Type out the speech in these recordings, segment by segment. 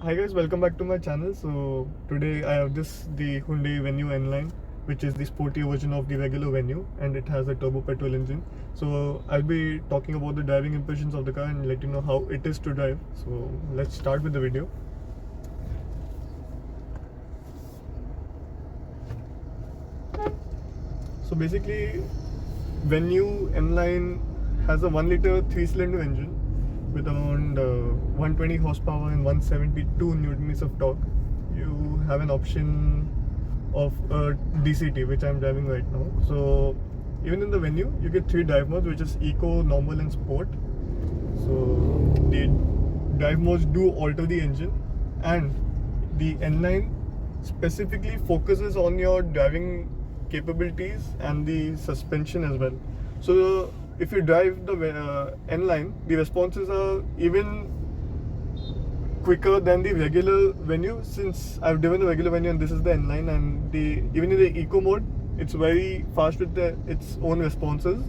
Hi guys, welcome back to my channel. So today I have the Hyundai Venue N-Line, which is the sporty version of the regular Venue, and it has a turbo petrol engine. So I'll be talking about the driving impressions of the car and let you know how it is to drive. So let's start with the video. So basically, Venue N-Line has a 1 liter 3-cylinder engine with around 120 horsepower and 172 newton-meters of torque. You have an option of a DCT, which I'm driving right now. So even in the Venue, you get 3 drive modes, which is Eco, Normal and Sport. So the drive modes do alter the engine, and the N-Line specifically focuses on your driving capabilities and the suspension as well. So if you drive the N-Line, the responses are even quicker than the regular Venue, since I've driven the regular Venue and this is the N-Line, and even in the Eco mode, it's very fast with its own responses,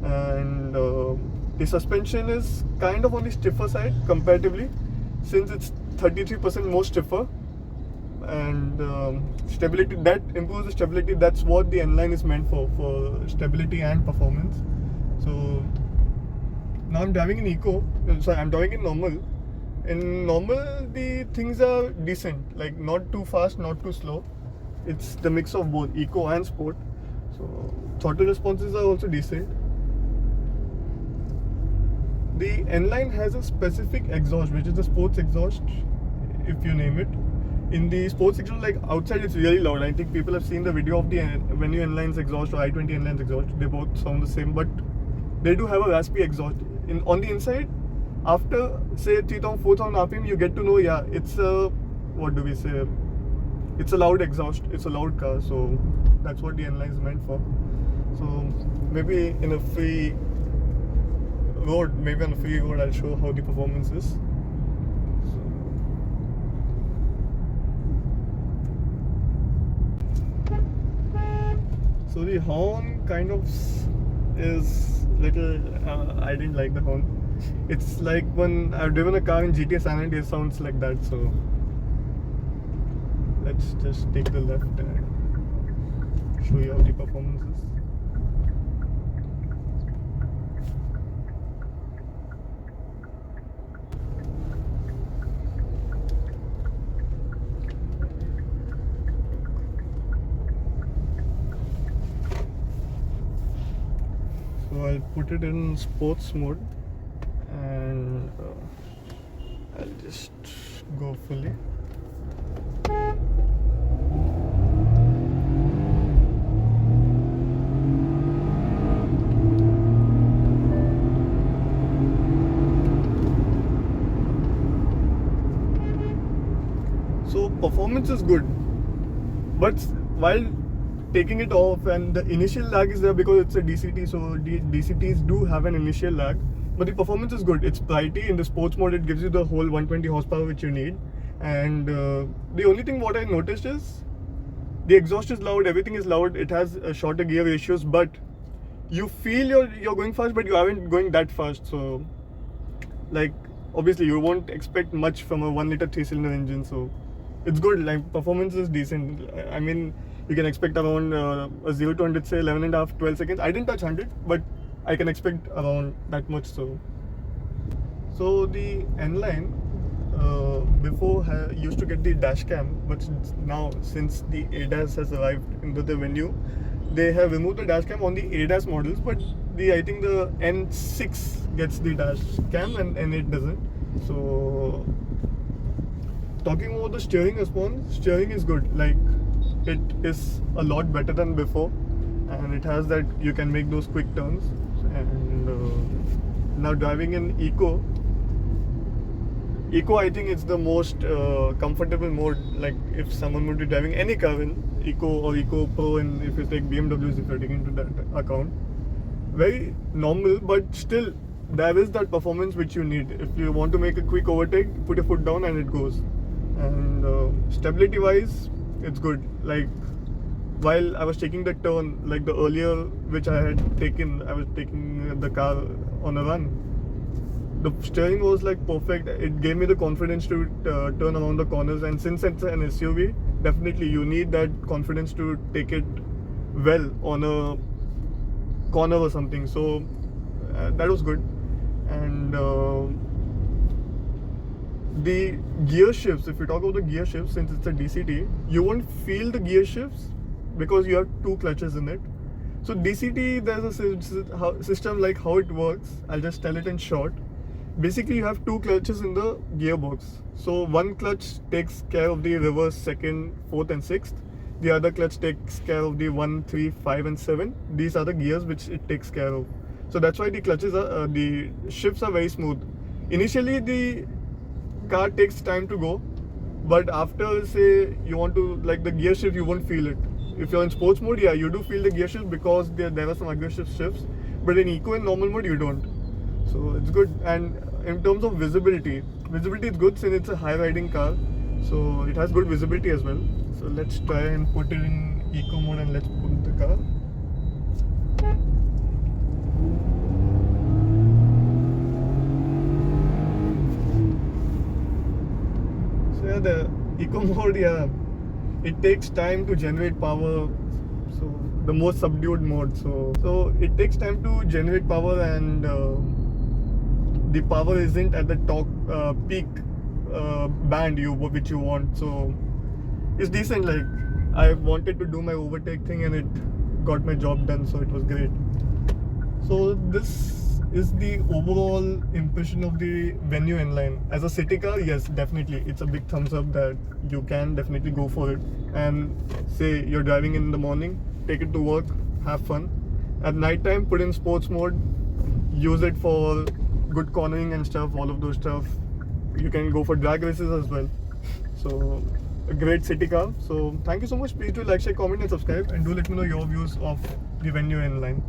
and the suspension is kind of on the stiffer side comparatively, since it's 33% more stiffer, and stability, that improves the stability. That's what the N-Line is meant for stability and performance. So now I'm driving in Eco, I'm driving in normal. In normal, the things are decent, like not too fast, not too slow. It's the mix of both Eco and Sport. So throttle responses are also decent. The N-Line has a specific exhaust, which is the sports exhaust, if you name it. In the sports exhaust, like outside, it's really loud. I think people have seen the video of the Venue N-Line's exhaust or i20 N-Line's exhaust. They both sound the same, but they do have a raspy exhaust. On the inside, after say 3000, 4000 RPM, you get to know, yeah, it's a, what do we say? It's a loud exhaust. It's a loud car. So that's what the N-Line is meant for. So maybe in a free road, I'll show how the performance is. So the horn kind of is little, I didn't like the horn. It's like when I've driven a car in GTA San Andreas, it sounds like that. So let's just take the left and show you how the performance is. So I'll put it in sports mode, and I'll just go fully. So performance is good, but while taking it off, and the initial lag is there because it's a DCT, so DCTs do have an initial lag, but the performance is good. It's priority. In the sports mode, it gives you the whole 120 horsepower which you need, and the only thing what I noticed is the exhaust is loud, everything is loud. It has shorter gear ratios, but you feel you're going fast, but you aren't going that fast. So like obviously you won't expect much from a 1 liter 3-cylinder engine, so it's good. Like performance is decent. I mean, you can expect around a 0 to 100, say 11.5, 12 seconds. I didn't touch 100, but I can expect around that much. So the N-Line before used to get the dash cam, but now since the ADAS has arrived into the Venue, they have removed the dash cam on the ADAS models, but I think the N6 gets the dash cam and N8 doesn't. So talking about the steering response, steering is good. Like it is a lot better than before, and it has that you can make those quick turns. And now driving in Eco, I think it's the most comfortable mode. Like if someone would be driving any car in Eco or Eco Pro, and if you take BMWs, if you're taking into that account, very normal, but still there is that performance which you need. If you want to make a quick overtake, put your foot down and it goes. And stability wise, it's good. Like while I was taking the turn, like the earlier which I had taken, I was taking the car on a run. The steering was like perfect. It gave me the confidence to turn around the corners, and since it's an SUV, definitely you need that confidence to take it well on a corner or something. So that was good. And the gear shifts, if you talk about the gear shifts, since it's a DCT, you won't feel the gear shifts because you have two clutches in it. So DCT, there's a system like how it works. I'll just tell it in short. Basically, you have two clutches in the gearbox. So one clutch takes care of the reverse, second, fourth and sixth. The other clutch takes care of the 1, 3, 5 and 7. These are the gears which it takes care of. So that's why the clutches are, the shifts are very smooth. Initially, the car takes time to go, but after, say, you want to, like the gear shift, you won't feel it. If you're in sports mode, yeah, you do feel the gear shift because there are some aggressive shifts, but in eco and normal mode, you don't. So it's good. And in terms of visibility is good since it's a high riding car, so it has good visibility as well. So let's try and put it in eco mode and let's pull the car. The eco mode, yeah, it takes time to generate power. So the more subdued mode, so it takes time to generate power, and the power isn't at the top peak band which you want. So it's decent. Like, I wanted to do my overtake thing and it got my job done, so it was great. So this is the overall impression of the Venue N-Line. As a city car, yes, definitely, it's a big thumbs up that you can definitely go for it. And say you're driving in the morning, take it to work, have fun. At night time, put in sports mode, use it for good cornering and stuff, all of those stuff. You can go for drag races as well. So a great city car. So thank you so much. Please do like, share, comment and subscribe, and do let me know your views of the Venue N-Line.